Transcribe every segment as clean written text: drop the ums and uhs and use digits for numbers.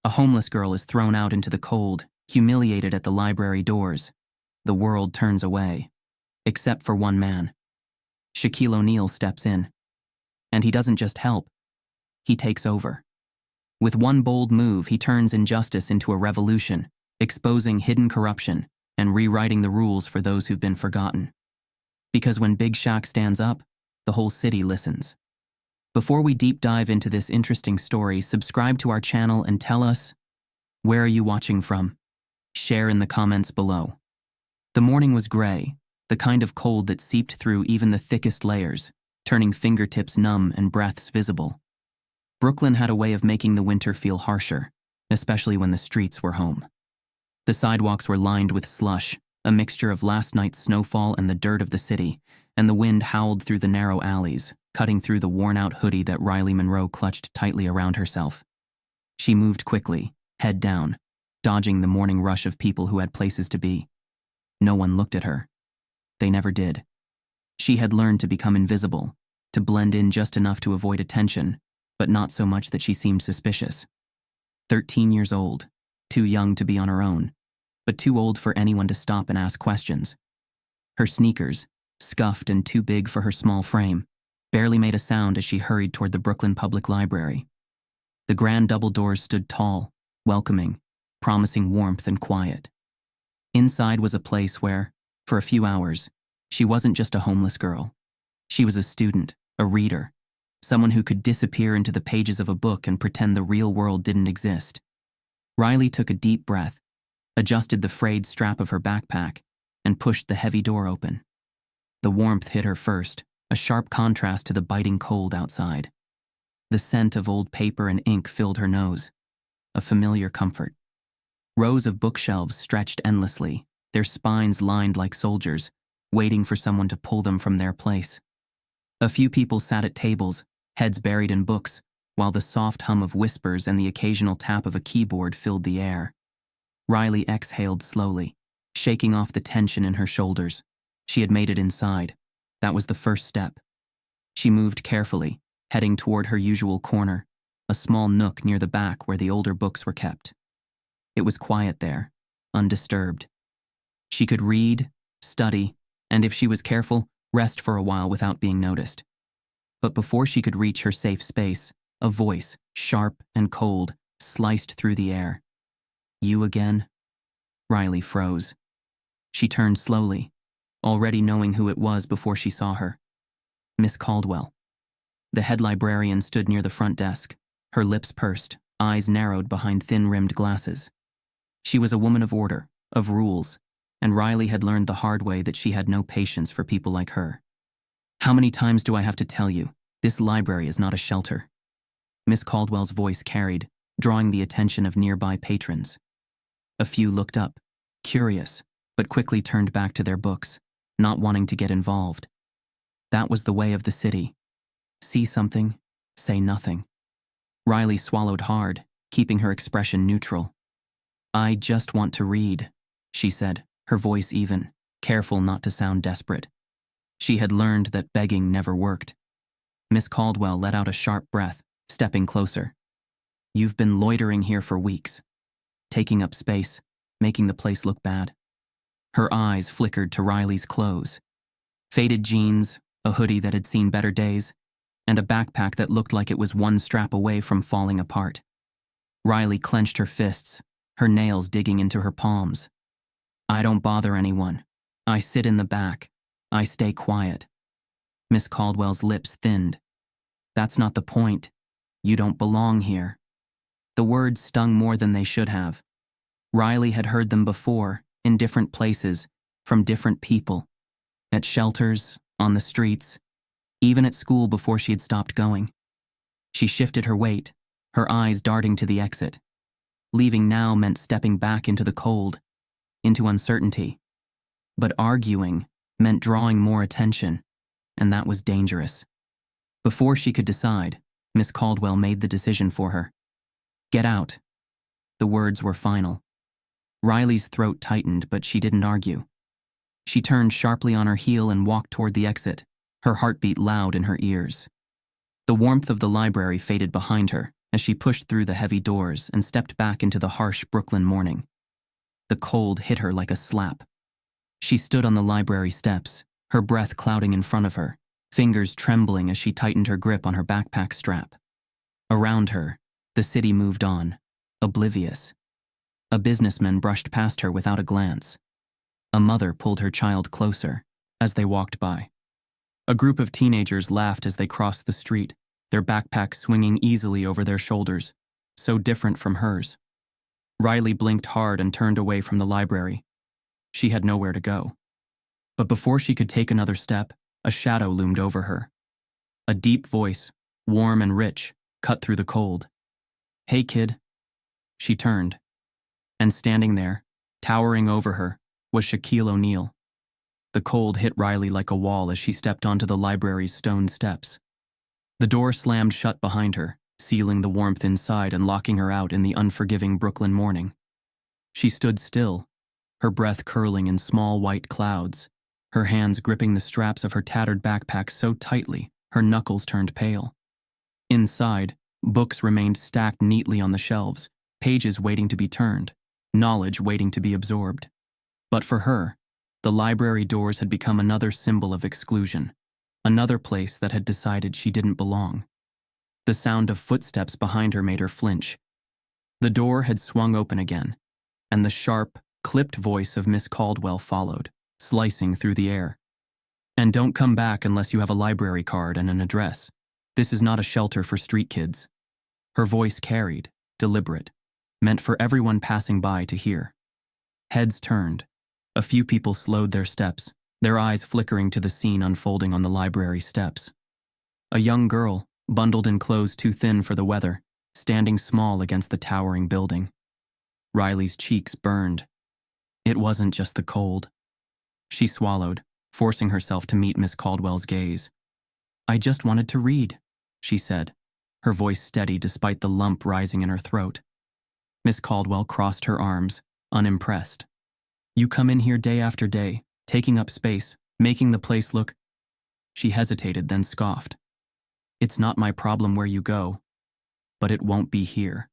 A homeless girl is thrown out into the cold, humiliated at the library doors. The world turns away. Except for one man. Shaquille O'Neal steps in. And he doesn't just help. He takes over. With one bold move, he turns injustice into a revolution, exposing hidden corruption and rewriting the rules for those who've been forgotten. Because when Big Shaq stands up, the whole city listens. Before we deep dive into this interesting story, subscribe to our channel and tell us, where are you watching from? Share in the comments below. The morning was gray, the kind of cold that seeped through even the thickest layers, turning fingertips numb and breaths visible. Brooklyn had a way of making the winter feel harsher, especially when the streets were home. The sidewalks were lined with slush, a mixture of last night's snowfall and the dirt of the city, and the wind howled through the narrow alleys, cutting through the worn-out hoodie that Riley Monroe clutched tightly around herself. She moved quickly, head down, dodging the morning rush of people who had places to be. No one looked at her. They never did. She had learned to become invisible, to blend in just enough to avoid attention, but not so much that she seemed suspicious. 13 years old, too young to be on her own, but too old for anyone to stop and ask questions. Her sneakers, scuffed and too big for her small frame, barely made a sound as she hurried toward the Brooklyn Public Library. The grand double doors stood tall, welcoming, promising warmth and quiet. Inside was a place where, for a few hours, she wasn't just a homeless girl. She was a student, a reader, someone who could disappear into the pages of a book and pretend the real world didn't exist. Riley took a deep breath, adjusted the frayed strap of her backpack, and pushed the heavy door open. The warmth hit her first, a sharp contrast to the biting cold outside. The scent of old paper and ink filled her nose, a familiar comfort. Rows of bookshelves stretched endlessly, their spines lined like soldiers, waiting for someone to pull them from their place. A few people sat at tables, heads buried in books, while the soft hum of whispers and the occasional tap of a keyboard filled the air. Riley exhaled slowly, shaking off the tension in her shoulders. She had made it inside. That was the first step. She moved carefully, heading toward her usual corner, a small nook near the back where the older books were kept. It was quiet there, undisturbed. She could read, study, and if she was careful, rest for a while without being noticed. But before she could reach her safe space, a voice, sharp and cold, sliced through the air. "You again?" Riley froze. She turned slowly, already knowing who it was before she saw her. Miss Caldwell. The head librarian stood near the front desk, her lips pursed, eyes narrowed behind thin-rimmed glasses. She was a woman of order, of rules, and Riley had learned the hard way that she had no patience for people like her. "How many times do I have to tell you? This library is not a shelter." Miss Caldwell's voice carried, drawing the attention of nearby patrons. A few looked up, curious, but quickly turned back to their books, not wanting to get involved. That was the way of the city. See something, say nothing. Riley swallowed hard, keeping her expression neutral. "I just want to read," she said, her voice even, careful not to sound desperate. She had learned that begging never worked. Miss Caldwell let out a sharp breath, stepping closer. "You've been loitering here for weeks, taking up space, making the place look bad." Her eyes flickered to Riley's clothes. Faded jeans, a hoodie that had seen better days, and a backpack that looked like it was one strap away from falling apart. Riley clenched her fists, her nails digging into her palms. "I don't bother anyone. I sit in the back. I stay quiet." Miss Caldwell's lips thinned. "That's not the point. You don't belong here." The words stung more than they should have. Riley had heard them before, in different places, from different people. At shelters, on the streets, even at school before she had stopped going. She shifted her weight, her eyes darting to the exit. Leaving now meant stepping back into the cold, into uncertainty. But arguing meant drawing more attention, and that was dangerous. Before she could decide, Miss Caldwell made the decision for her. "Get out." The words were final. Riley's throat tightened, but she didn't argue. She turned sharply on her heel and walked toward the exit, her heartbeat loud in her ears. The warmth of the library faded behind her, as she pushed through the heavy doors and stepped back into the harsh Brooklyn morning. The cold hit her like a slap. She stood on the library steps, her breath clouding in front of her, fingers trembling as she tightened her grip on her backpack strap. Around her, the city moved on, oblivious. A businessman brushed past her without a glance. A mother pulled her child closer as they walked by. A group of teenagers laughed as they crossed the street, their backpacks swinging easily over their shoulders, so different from hers. Riley blinked hard and turned away from the library. She had nowhere to go. But before she could take another step, a shadow loomed over her. A deep voice, warm and rich, cut through the cold. "Hey, kid." She turned. And standing there, towering over her, was Shaquille O'Neal. The cold hit Riley like a wall as she stepped onto the library's stone steps. The door slammed shut behind her, sealing the warmth inside and locking her out in the unforgiving Brooklyn morning. She stood still, her breath curling in small white clouds, her hands gripping the straps of her tattered backpack so tightly her knuckles turned pale. Inside, books remained stacked neatly on the shelves, pages waiting to be turned, knowledge waiting to be absorbed. But for her, the library doors had become another symbol of exclusion, another place that had decided she didn't belong. The sound of footsteps behind her made her flinch. The door had swung open again, and the sharp, clipped voice of Miss Caldwell followed, slicing through the air. "And don't come back unless you have a library card and an address. This is not a shelter for street kids." Her voice carried, deliberate, meant for everyone passing by to hear. Heads turned. A few people slowed their steps, their eyes flickering to the scene unfolding on the library steps. A young girl, bundled in clothes too thin for the weather, standing small against the towering building. Riley's cheeks burned. It wasn't just the cold. She swallowed, forcing herself to meet Miss Caldwell's gaze. "I just wanted to read," she said, her voice steady despite the lump rising in her throat. Miss Caldwell crossed her arms, unimpressed. "You come in here day after day, taking up space, making the place look—" She hesitated, then scoffed. "It's not my problem where you go, but it won't be here."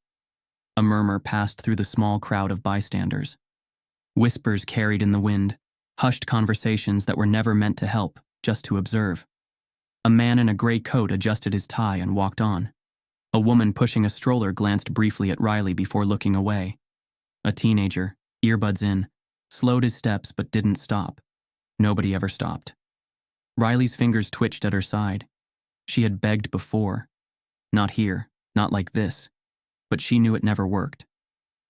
A murmur passed through the small crowd of bystanders. Whispers carried in the wind, hushed conversations that were never meant to help, just to observe. A man in a gray coat adjusted his tie and walked on. A woman pushing a stroller glanced briefly at Riley before looking away. A teenager, earbuds in, slowed his steps but didn't stop. Nobody ever stopped. Riley's fingers twitched at her side. She had begged before. Not here, not like this. But she knew it never worked.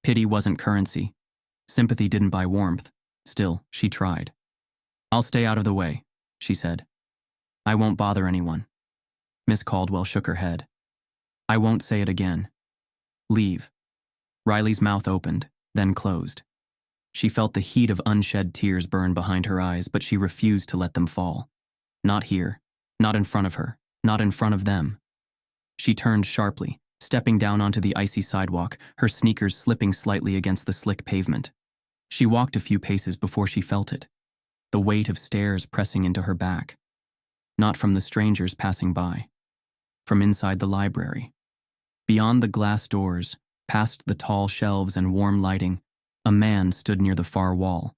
Pity wasn't currency. Sympathy didn't buy warmth. Still, she tried. "I'll stay out of the way," she said. "I won't bother anyone." Miss Caldwell shook her head. "I won't say it again. Leave." Riley's mouth opened, then closed. She felt the heat of unshed tears burn behind her eyes, but she refused to let them fall. Not here, not in front of her, not in front of them. She turned sharply, stepping down onto the icy sidewalk, her sneakers slipping slightly against the slick pavement. She walked a few paces before she felt it, the weight of stairs pressing into her back. Not from the strangers passing by. From inside the library. Beyond the glass doors, past the tall shelves and warm lighting, a man stood near the far wall.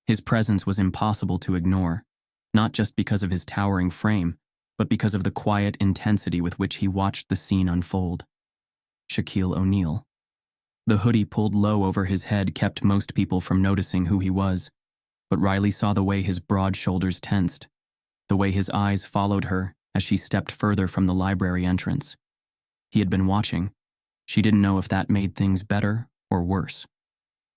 His presence was impossible to ignore, not just because of his towering frame, but because of the quiet intensity with which he watched the scene unfold. Shaquille O'Neal. The hoodie pulled low over his head kept most people from noticing who he was, but Riley saw the way his broad shoulders tensed, the way his eyes followed her as she stepped further from the library entrance. He had been watching. She didn't know if that made things better or worse.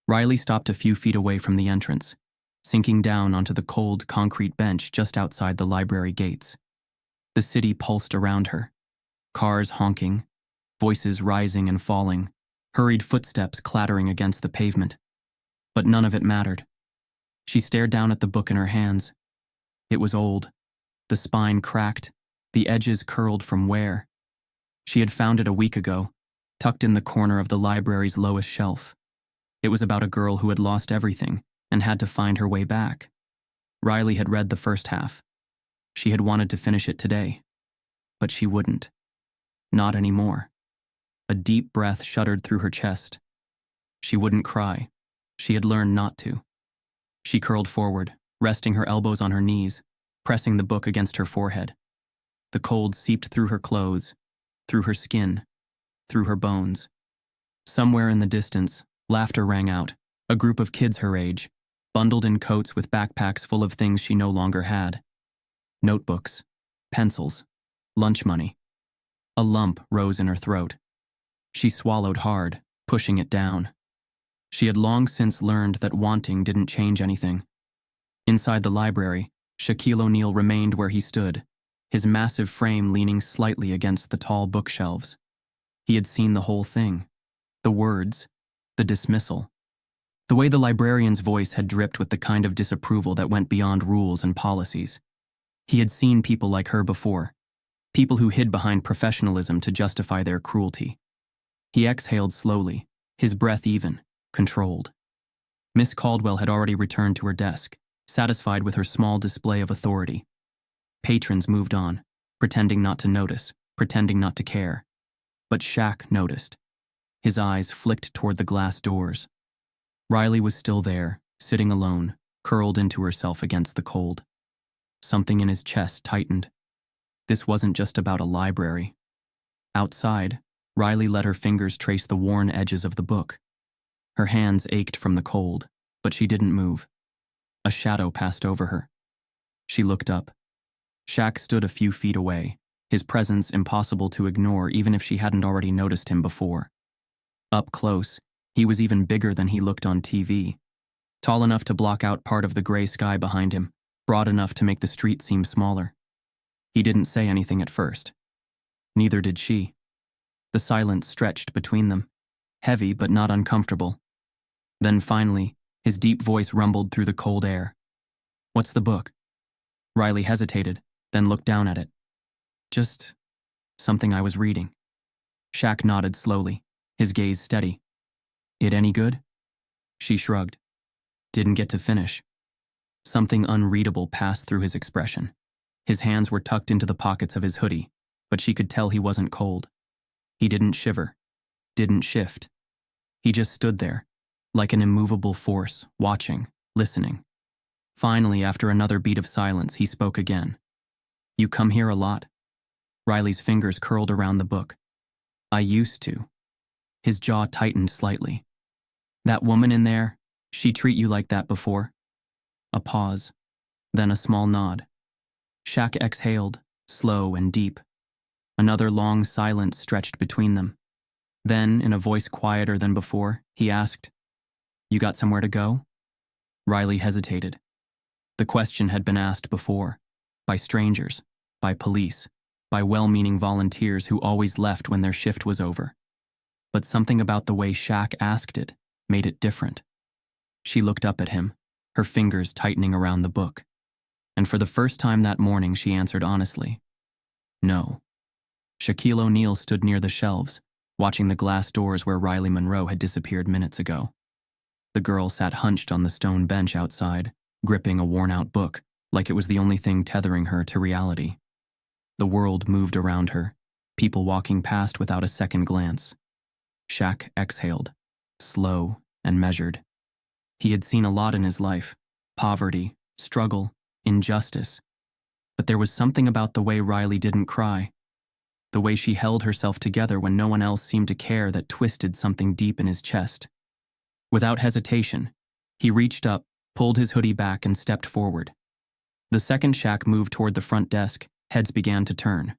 Riley stopped a few feet away from the entrance, sinking down onto the cold concrete bench just outside the library gates. The city pulsed around her. Cars honking, voices rising and falling, hurried footsteps clattering against the pavement. But none of it mattered. She stared down at the book in her hands. It was old, the spine cracked, the edges curled from wear. She had found it a week ago, tucked in the corner of the library's lowest shelf. It was about a girl who had lost everything and had to find her way back. Riley had read the first half. She had wanted to finish it today, but she wouldn't. Not anymore. A deep breath shuddered through her chest. She wouldn't cry. She had learned not to. She curled forward, resting her elbows on her knees, pressing the book against her forehead. The cold seeped through her clothes, through her skin, through her bones. Somewhere in the distance, laughter rang out. A group of kids her age, bundled in coats with backpacks full of things she no longer had. Notebooks, pencils, lunch money. A lump rose in her throat. She swallowed hard, pushing it down. She had long since learned that wanting didn't change anything. Inside the library, Shaquille O'Neal remained where he stood, his massive frame leaning slightly against the tall bookshelves. He had seen the whole thing. The words, the dismissal. The way the librarian's voice had dripped with the kind of disapproval that went beyond rules and policies. He had seen people like her before, people who hid behind professionalism to justify their cruelty. He exhaled slowly, his breath even, controlled. Miss Caldwell had already returned to her desk, satisfied with her small display of authority. Patrons moved on, pretending not to notice, pretending not to care. But Shaq noticed. His eyes flicked toward the glass doors. Riley was still there, sitting alone, curled into herself against the cold. Something in his chest tightened. This wasn't just about a library. Outside, Riley let her fingers trace the worn edges of the book. Her hands ached from the cold, but she didn't move. A shadow passed over her. She looked up. Shaq stood a few feet away, his presence impossible to ignore even if she hadn't already noticed him before. Up close, he was even bigger than he looked on TV. Tall enough to block out part of the gray sky behind him, broad enough to make the street seem smaller. He didn't say anything at first. Neither did she. The silence stretched between them, heavy but not uncomfortable. Then finally, his deep voice rumbled through the cold air. "What's the book?" Riley hesitated, then looked down at it. "Just something I was reading." Shaq nodded slowly, his gaze steady. "It any good?" She shrugged. "Didn't get to finish." Something unreadable passed through his expression. His hands were tucked into the pockets of his hoodie, but she could tell he wasn't cold. He didn't shiver, didn't shift. He just stood there, like an immovable force, watching, listening. Finally, after another beat of silence, he spoke again. "You come here a lot?" Riley's fingers curled around the book. "I used to." His jaw tightened slightly. "That woman in there, she treat you like that before?" A pause, then a small nod. Shaq exhaled, slow and deep. Another long silence stretched between them. Then, in a voice quieter than before, he asked, "You got somewhere to go?" Riley hesitated. The question had been asked before, by strangers, by police, by well-meaning volunteers who always left when their shift was over. But something about the way Shaq asked it made it different. She looked up at him, her fingers tightening around the book. And for the first time that morning, she answered honestly, "No." Shaquille O'Neal stood near the shelves, watching the glass doors where Riley Monroe had disappeared minutes ago. The girl sat hunched on the stone bench outside, gripping a worn-out book, like it was the only thing tethering her to reality. The world moved around her, people walking past without a second glance. Shaq exhaled, slow and measured. He had seen a lot in his life, poverty, struggle, injustice. But there was something about the way Riley didn't cry, the way she held herself together when no one else seemed to care, that twisted something deep in his chest. Without hesitation, he reached up, pulled his hoodie back, and stepped forward. The second Shaq moved toward the front desk, heads began to turn.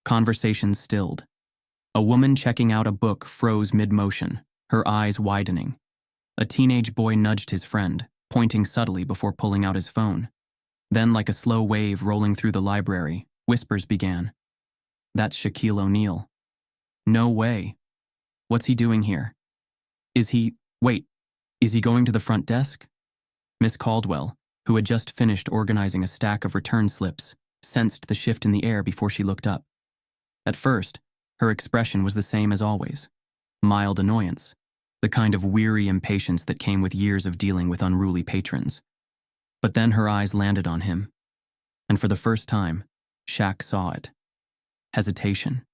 Conversations stilled. A woman checking out a book froze mid-motion, her eyes widening. A teenage boy nudged his friend, pointing subtly before pulling out his phone. Then, like a slow wave rolling through the library, whispers began. "That's Shaquille O'Neal." "No way. What's he doing here?" Is he going to the front desk?" Miss Caldwell, who had just finished organizing a stack of return slips, sensed the shift in the air before she looked up. At first, her expression was the same as always. Mild annoyance, the kind of weary impatience that came with years of dealing with unruly patrons. But then her eyes landed on him, and for the first time, Shaq saw it. Hesitation.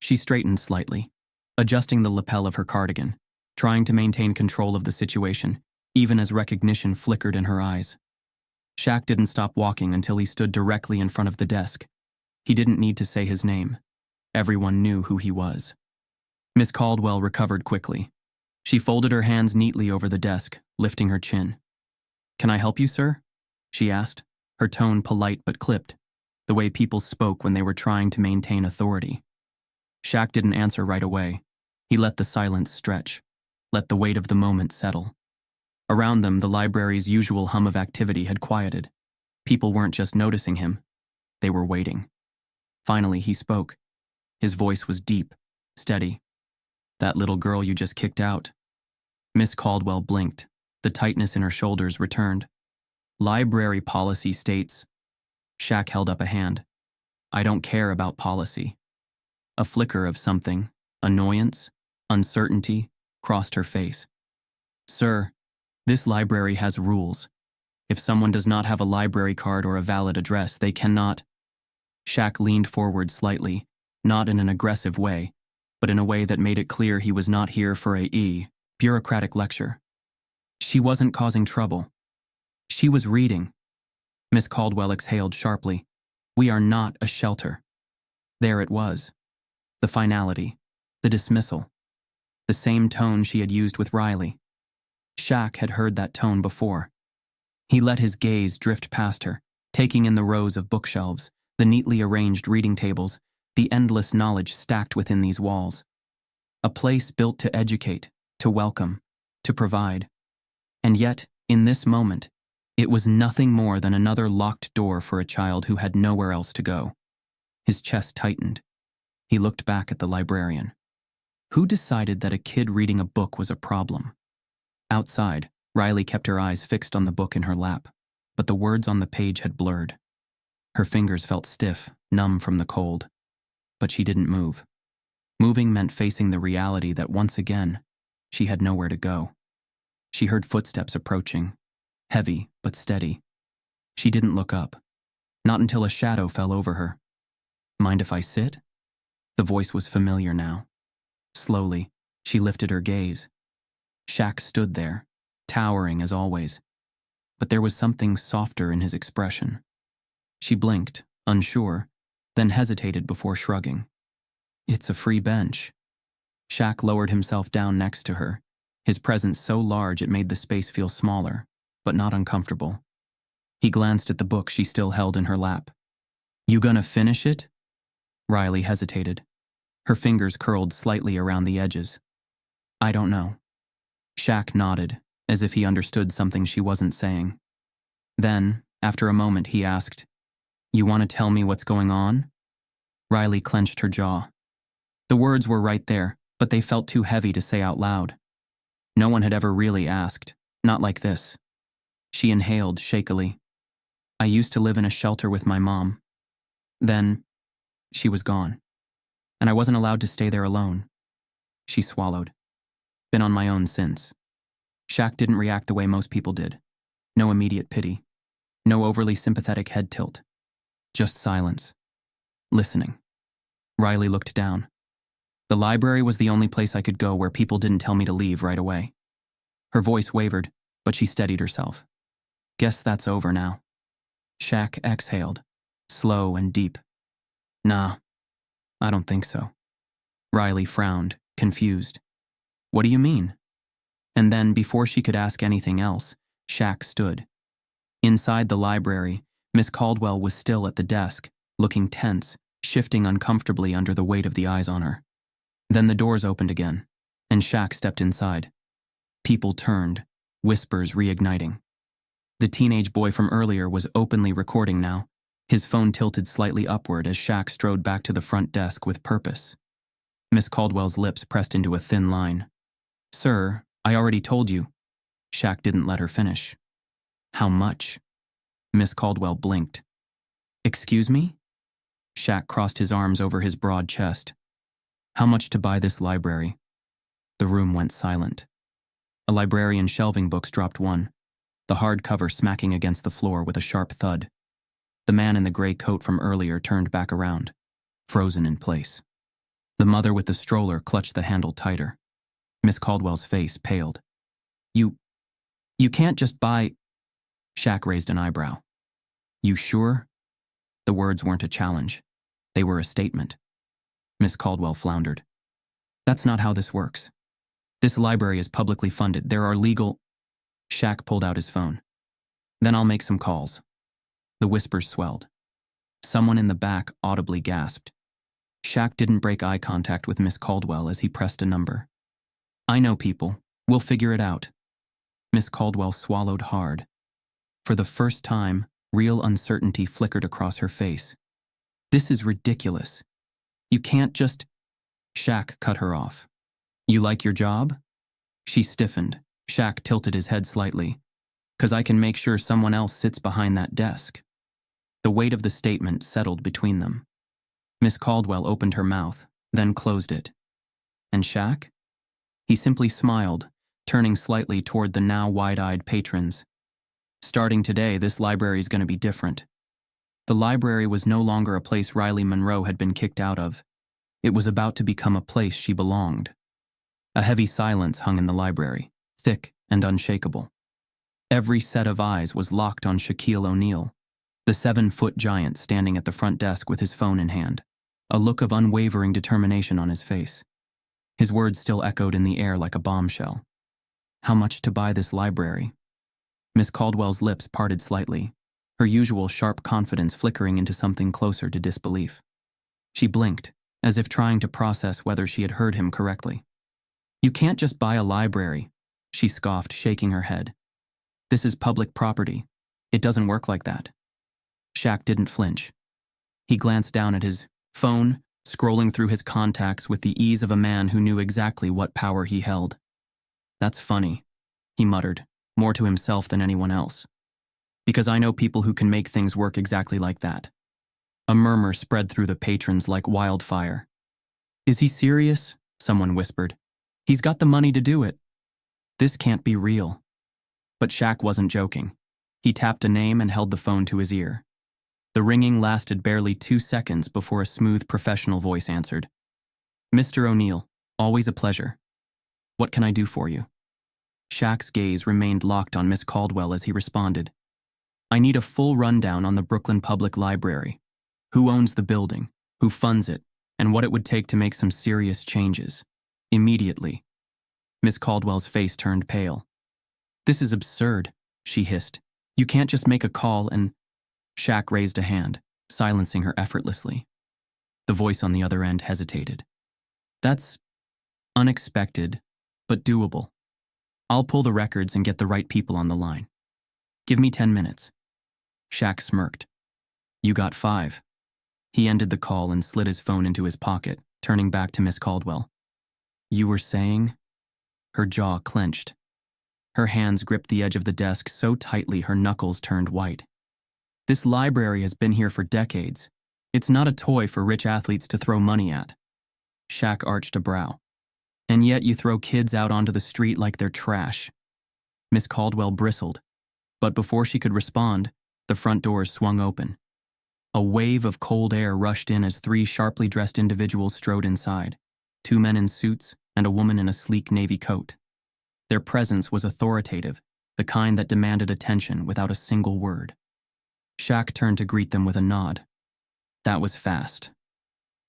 She straightened slightly, adjusting the lapel of her cardigan, trying to maintain control of the situation, even as recognition flickered in her eyes. Shaq didn't stop walking until he stood directly in front of the desk. He didn't need to say his name. Everyone knew who he was. Miss Caldwell recovered quickly. She folded her hands neatly over the desk, lifting her chin. "Can I help you, sir?" she asked, her tone polite but clipped, the way people spoke when they were trying to maintain authority. Shaq didn't answer right away. He let the silence stretch, let the weight of the moment settle. Around them, the library's usual hum of activity had quieted. People weren't just noticing him, they were waiting. Finally, he spoke. His voice was deep, steady. "That little girl you just kicked out." Miss Caldwell blinked. The tightness in her shoulders returned. "Library policy states..." Shaq held up a hand. "I don't care about policy." A flicker of something, annoyance, uncertainty, crossed her face. "Sir, this library has rules. If someone does not have a library card or a valid address, they cannot..." Shaq leaned forward slightly, not in an aggressive way, but in a way that made it clear he was not here for a bureaucratic lecture. She wasn't causing trouble. She was reading. Miss Caldwell exhaled sharply. "We are not a shelter." There it was. The finality, the dismissal. The same tone she had used with Riley. Shaq had heard that tone before. He let his gaze drift past her, taking in the rows of bookshelves, the neatly arranged reading tables, the endless knowledge stacked within these walls. A place built to educate, to welcome, to provide. And yet, in this moment, it was nothing more than another locked door for a child who had nowhere else to go. His chest tightened. He looked back at the librarian. Who decided that a kid reading a book was a problem? Outside, Riley kept her eyes fixed on the book in her lap, but the words on the page had blurred. Her fingers felt stiff, numb from the cold. But she didn't move. Moving meant facing the reality that once again, she had nowhere to go. She heard footsteps approaching, heavy but steady. She didn't look up, not until a shadow fell over her. "Mind if I sit?" The voice was familiar now. Slowly, she lifted her gaze. Shaq stood there, towering as always. But there was something softer in his expression. She blinked, unsure, then hesitated before shrugging. "It's a free bench." Shaq lowered himself down next to her, his presence so large it made the space feel smaller, but not uncomfortable. He glanced at the book she still held in her lap. "You gonna finish it?" Riley hesitated. Her fingers curled slightly around the edges. "I don't know." Shaq nodded, as if he understood something she wasn't saying. Then, after a moment, he asked, "You want to tell me what's going on?" Riley clenched her jaw. The words were right there, but they felt too heavy to say out loud. No one had ever really asked, not like this. She inhaled shakily. "I used to live in a shelter with my mom. Then, she was gone. And I wasn't allowed to stay there alone." She swallowed. "Been on my own since." Shaq didn't react the way most people did. No immediate pity. No overly sympathetic head tilt. Just silence. Listening. Riley looked down. "The library was the only place I could go where people didn't tell me to leave right away." Her voice wavered, but she steadied herself. "Guess that's over now." Shaq exhaled, slow and deep. "Nah, I don't think so." Riley frowned, confused. "What do you mean?" And then, before she could ask anything else, Shaq stood. Inside the library, Miss Caldwell was still at the desk, looking tense, shifting uncomfortably under the weight of the eyes on her. Then the doors opened again, and Shaq stepped inside. People turned, whispers reigniting. The teenage boy from earlier was openly recording now, his phone tilted slightly upward as Shaq strode back to the front desk with purpose. Miss Caldwell's lips pressed into a thin line. "Sir, I already told you." Shaq didn't let her finish. "How much?" Miss Caldwell blinked. "Excuse me?" Shaq crossed his arms over his broad chest. "How much to buy this library?" The room went silent. A librarian shelving books dropped one, the hard cover smacking against the floor with a sharp thud. The man in the gray coat from earlier turned back around, frozen in place. The mother with the stroller clutched the handle tighter. Miss Caldwell's face paled. You can't just buy... Shaq raised an eyebrow. You sure? The words weren't a challenge. They were a statement. Miss Caldwell floundered. That's not how this works. This library is publicly funded. There are legal... Shaq pulled out his phone. Then I'll make some calls. The whispers swelled. Someone in the back audibly gasped. Shaq didn't break eye contact with Miss Caldwell as he pressed a number. I know people. We'll figure it out. Miss Caldwell swallowed hard. For the first time, real uncertainty flickered across her face. This is ridiculous. You can't just... Shaq cut her off. You like your job? She stiffened. Shaq tilted his head slightly. 'Cause I can make sure someone else sits behind that desk. The weight of the statement settled between them. Miss Caldwell opened her mouth, then closed it. And Shaq? He simply smiled, turning slightly toward the now wide-eyed patrons. Starting today, this library's going to be different. The library was no longer a place Riley Monroe had been kicked out of. It was about to become a place she belonged. A heavy silence hung in the library, thick and unshakable. Every set of eyes was locked on Shaquille O'Neal, the 7-foot giant standing at the front desk with his phone in hand, a look of unwavering determination on his face. His words still echoed in the air like a bombshell. How much to buy this library? Miss Caldwell's lips parted slightly, her usual sharp confidence flickering into something closer to disbelief. She blinked, as if trying to process whether she had heard him correctly. You can't just buy a library, she scoffed, shaking her head. This is public property. It doesn't work like that. Shaq didn't flinch. He glanced down at his phone, scrolling through his contacts with the ease of a man who knew exactly what power he held. That's funny, he muttered, more to himself than anyone else. Because I know people who can make things work exactly like that. A murmur spread through the patrons like wildfire. Is he serious? Someone whispered. He's got the money to do it. This can't be real. But Shaq wasn't joking. He tapped a name and held the phone to his ear. The ringing lasted barely 2 seconds before a smooth professional voice answered. Mr. O'Neal, always a pleasure. What can I do for you? Shaq's gaze remained locked on Miss Caldwell as he responded. I need a full rundown on the Brooklyn Public Library. Who owns the building, who funds it, and what it would take to make some serious changes. Immediately. Miss Caldwell's face turned pale. This is absurd, she hissed. You can't just make a call and... Shaq raised a hand, silencing her effortlessly. The voice on the other end hesitated. That's unexpected, but doable. I'll pull the records and get the right people on the line. Give me 10 minutes. Shaq smirked. You got 5. He ended the call and slid his phone into his pocket, turning back to Miss Caldwell. You were saying? Her jaw clenched. Her hands gripped the edge of the desk so tightly her knuckles turned white. This library has been here for decades. It's not a toy for rich athletes to throw money at. Shaq arched a brow. And yet you throw kids out onto the street like they're trash. Miss Caldwell bristled, but before she could respond, the front doors swung open. A wave of cold air rushed in as 3 sharply dressed individuals strode inside, 2 men in suits and a woman in a sleek navy coat. Their presence was authoritative, the kind that demanded attention without a single word. Shaq turned to greet them with a nod. That was fast.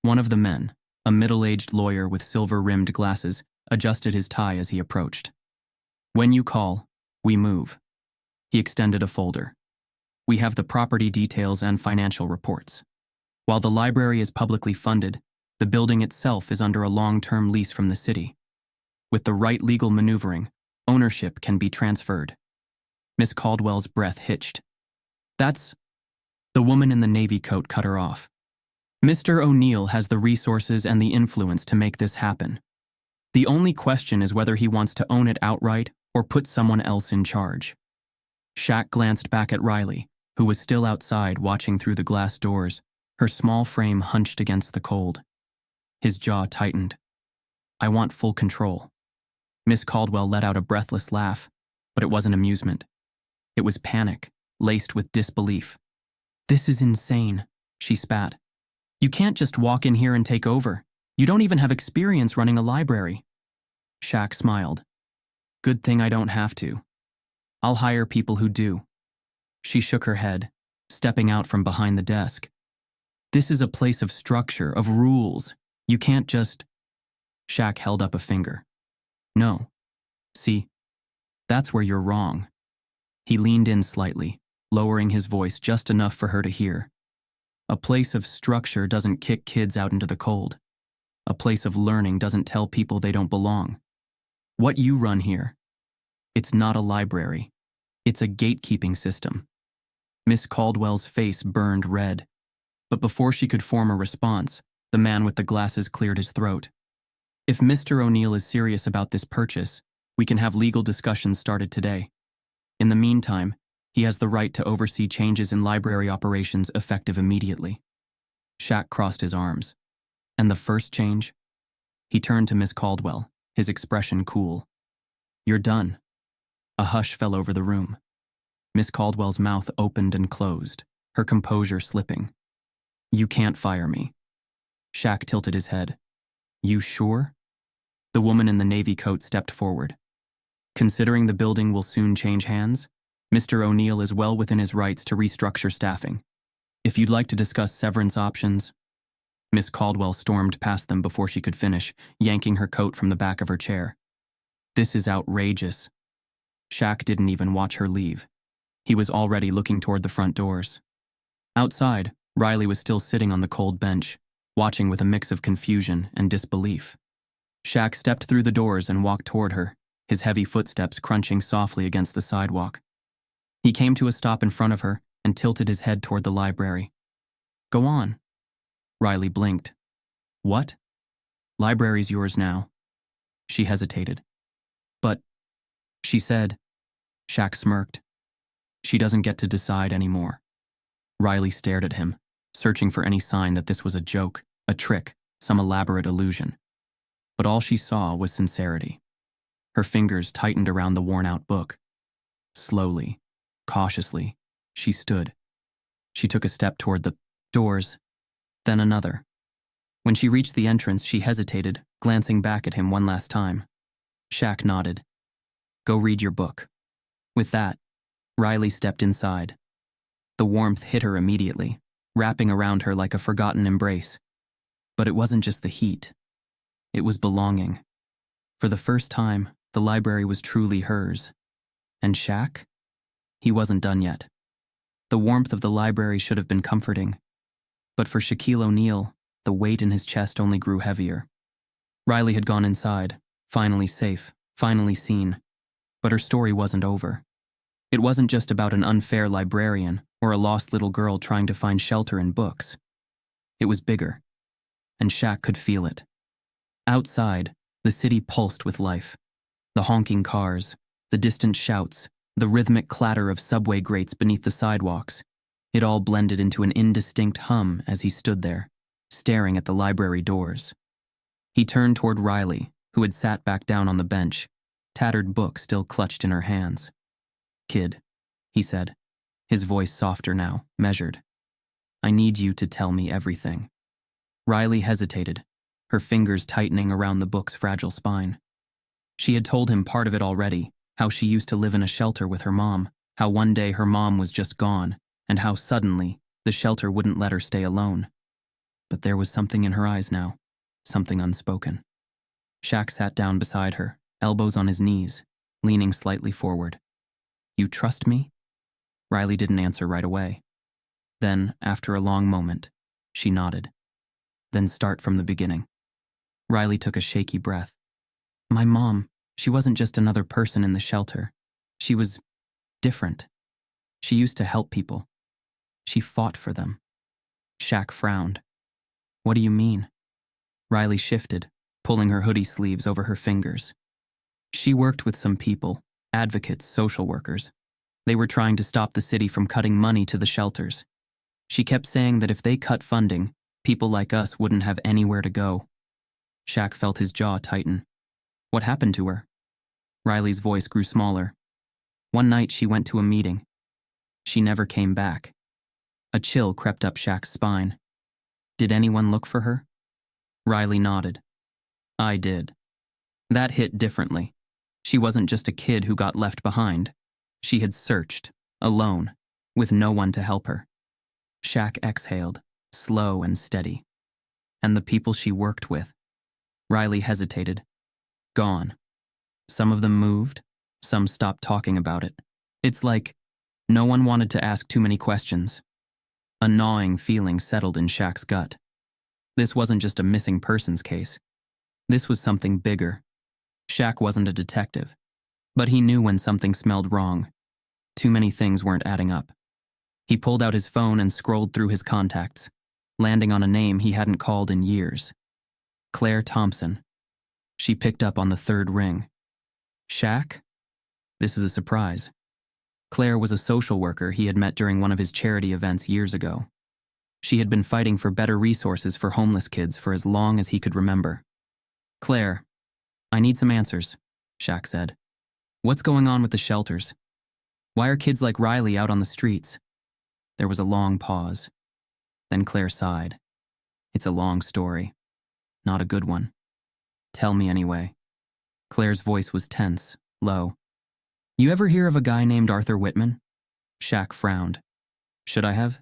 One of the men, a middle-aged lawyer with silver-rimmed glasses, adjusted his tie as he approached. When you call, we move. He extended a folder. We have the property details and financial reports. While the library is publicly funded, the building itself is under a long-term lease from the city. With the right legal maneuvering, ownership can be transferred. Miss Caldwell's breath hitched. That's... The woman in the navy coat cut her off. Mr. O'Neal has the resources and the influence to make this happen. The only question is whether he wants to own it outright or put someone else in charge. Shaq glanced back at Riley, who was still outside watching through the glass doors, her small frame hunched against the cold. His jaw tightened. I want full control. Miss Caldwell let out a breathless laugh, but it wasn't amusement. It was panic, laced with disbelief. This is insane, she spat. You can't just walk in here and take over. You don't even have experience running a library. Shaq smiled. Good thing I don't have to. I'll hire people who do. She shook her head, stepping out from behind the desk. This is a place of structure, of rules. You can't just… Shaq held up a finger. No. See, that's where you're wrong. He leaned in slightly, lowering his voice just enough for her to hear. A place of structure doesn't kick kids out into the cold. A place of learning doesn't tell people they don't belong. What you run here, it's not a library. It's a gatekeeping system. Miss Caldwell's face burned red, but before she could form a response, the man with the glasses cleared his throat. If Mr. O'Neal is serious about this purchase, we can have legal discussions started today. In the meantime, he has the right to oversee changes in library operations effective immediately. Shaq crossed his arms. And the first change? He turned to Miss Caldwell, his expression cool. You're done. A hush fell over the room. Miss Caldwell's mouth opened and closed, her composure slipping. You can't fire me. Shaq tilted his head. You sure? The woman in the navy coat stepped forward. Considering the building will soon change hands, Mr. O'Neal is well within his rights to restructure staffing. If you'd like to discuss severance options… Miss Caldwell stormed past them before she could finish, yanking her coat from the back of her chair. This is outrageous. Shaq didn't even watch her leave. He was already looking toward the front doors. Outside, Riley was still sitting on the cold bench, watching with a mix of confusion and disbelief. Shaq stepped through the doors and walked toward her, his heavy footsteps crunching softly against the sidewalk. He came to a stop in front of her and tilted his head toward the library. Go on. Riley blinked. What? Library's yours now. She hesitated. But, she said. Shaq smirked. She doesn't get to decide anymore. Riley stared at him, searching for any sign that this was a joke, a trick, some elaborate illusion. But all she saw was sincerity. Her fingers tightened around the worn-out book. Slowly, cautiously, she stood. She took a step toward the doors, then another. When she reached the entrance, she hesitated, glancing back at him one last time. Shaq nodded. Go read your book. With that, Riley stepped inside. The warmth hit her immediately, wrapping around her like a forgotten embrace. But it wasn't just the heat. It was belonging. For the first time, the library was truly hers. And Shaq? He wasn't done yet. The warmth of the library should have been comforting. But for Shaquille O'Neal, the weight in his chest only grew heavier. Riley had gone inside, finally safe, finally seen. But her story wasn't over. It wasn't just about an unfair librarian or a lost little girl trying to find shelter in books. It was bigger, and Shaq could feel it. Outside, the city pulsed with life. The honking cars, the distant shouts, the rhythmic clatter of subway grates beneath the sidewalks. It all blended into an indistinct hum as he stood there, staring at the library doors. He turned toward Riley, who had sat back down on the bench, tattered book still clutched in her hands. Kid, he said, his voice softer now, measured. I need you to tell me everything. Riley hesitated, her fingers tightening around the book's fragile spine. She had told him part of it already, how she used to live in a shelter with her mom, how one day her mom was just gone, and how suddenly the shelter wouldn't let her stay alone. But there was something in her eyes now, something unspoken. Shaq sat down beside her, elbows on his knees, leaning slightly forward. You trust me? Riley didn't answer right away. Then, after a long moment, she nodded. Then start from the beginning. Riley took a shaky breath. My mom, she wasn't just another person in the shelter. She was different. She used to help people. She fought for them. Shaq frowned. What do you mean? Riley shifted, pulling her hoodie sleeves over her fingers. She worked with some people, advocates, social workers. They were trying to stop the city from cutting money to the shelters. She kept saying that if they cut funding, people like us wouldn't have anywhere to go. Shaq felt his jaw tighten. What happened to her? Riley's voice grew smaller. One night she went to a meeting. She never came back. A chill crept up Shaq's spine. Did anyone look for her? Riley nodded. I did. That hit differently. She wasn't just a kid who got left behind. She had searched, alone, with no one to help her. Shaq exhaled, slow and steady. And the people she worked with. Riley hesitated. Gone. Some of them moved, some stopped talking about it. It's like no one wanted to ask too many questions. A gnawing feeling settled in Shaq's gut. This wasn't just a missing persons case. This was something bigger. Shaq wasn't a detective, but he knew when something smelled wrong. Too many things weren't adding up. He pulled out his phone and scrolled through his contacts, landing on a name he hadn't called in years. Claire Thompson. She picked up on the third ring. Shaq? This is a surprise. Claire was a social worker he had met during one of his charity events years ago. She had been fighting for better resources for homeless kids for as long as he could remember. Claire, I need some answers, Shaq said. What's going on with the shelters? Why are kids like Riley out on the streets? There was a long pause. Then Claire sighed. It's a long story. Not a good one. Tell me anyway. Claire's voice was tense, low. You ever hear of a guy named Arthur Whitman? Shaq frowned. Should I have?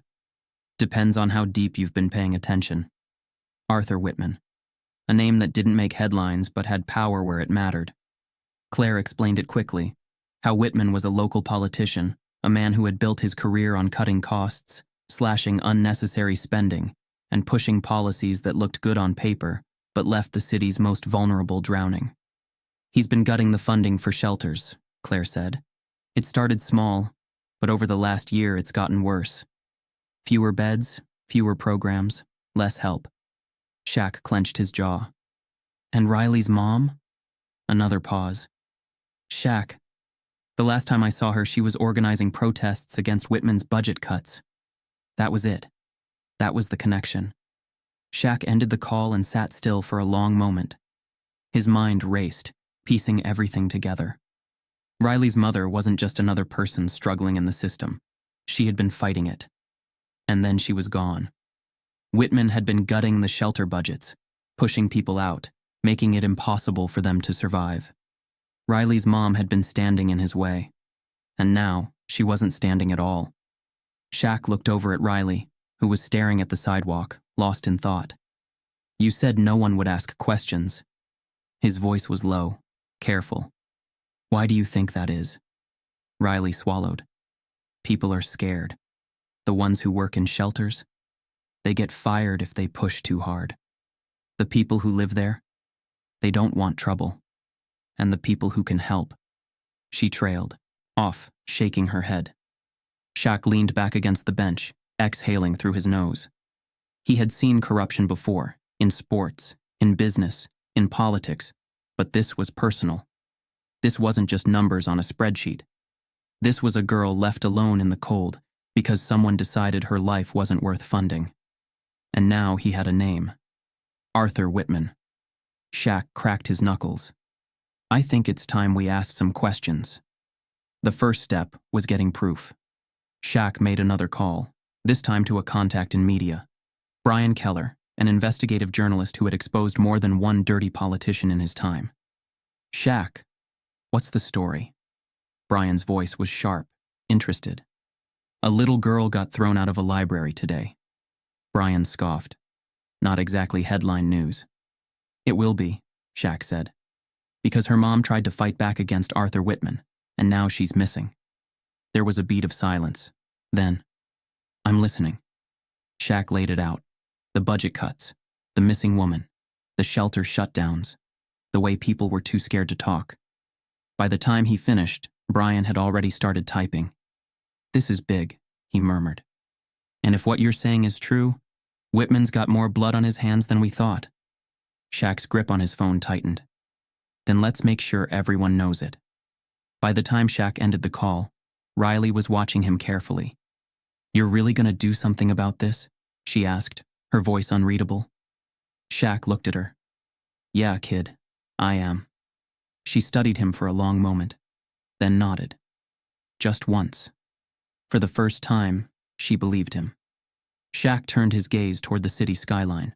Depends on how deep you've been paying attention. Arthur Whitman. A name that didn't make headlines but had power where it mattered. Claire explained it quickly. How Whitman was a local politician, a man who had built his career on cutting costs, slashing unnecessary spending, and pushing policies that looked good on paper but left the city's most vulnerable drowning. He's been gutting the funding for shelters, Claire said. It started small, but over the last year it's gotten worse. Fewer beds, fewer programs, less help. Shaq clenched his jaw. And Riley's mom? Another pause. Shaq. The last time I saw her, she was organizing protests against Whitman's budget cuts. That was it. That was the connection. Shaq ended the call and sat still for a long moment. His mind raced, piecing everything together. Riley's mother wasn't just another person struggling in the system. She had been fighting it. And then she was gone. Whitman had been gutting the shelter budgets, pushing people out, making it impossible for them to survive. Riley's mom had been standing in his way. And now, she wasn't standing at all. Shaq looked over at Riley, who was staring at the sidewalk, lost in thought. You said no one would ask questions. His voice was low, careful. Why do you think that is? Riley swallowed. People are scared. The ones who work in shelters, they get fired if they push too hard. The people who live there, they don't want trouble. And the people who can help. She trailed, off, shaking her head. Shaq leaned back against the bench, exhaling through his nose. He had seen corruption before, in sports, in business, in politics, but this was personal. This wasn't just numbers on a spreadsheet. This was a girl left alone in the cold because someone decided her life wasn't worth funding. And now he had a name. Arthur Whitman. Shaq cracked his knuckles. I think it's time we asked some questions. The first step was getting proof. Shaq made another call, this time to a contact in media. Brian Keller, an investigative journalist who had exposed more than one dirty politician in his time. Shaq, what's the story? Brian's voice was sharp, interested. A little girl got thrown out of a library today. Brian scoffed. Not exactly headline news. It will be, Shaq said. Because her mom tried to fight back against Arthur Whitman, and now she's missing. There was a beat of silence. Then, I'm listening. Shaq laid it out. The budget cuts, the missing woman, the shelter shutdowns, the way people were too scared to talk. By the time he finished, Brian had already started typing. This is big, he murmured. And if what you're saying is true, Whitman's got more blood on his hands than we thought. Shaq's grip on his phone tightened. Then let's make sure everyone knows it. By the time Shaq ended the call, Riley was watching him carefully. You're really gonna do something about this? She asked, her voice unreadable. Shaq looked at her. Yeah, kid, I am. She studied him for a long moment, then nodded. Just once. For the first time, she believed him. Shaq turned his gaze toward the city skyline.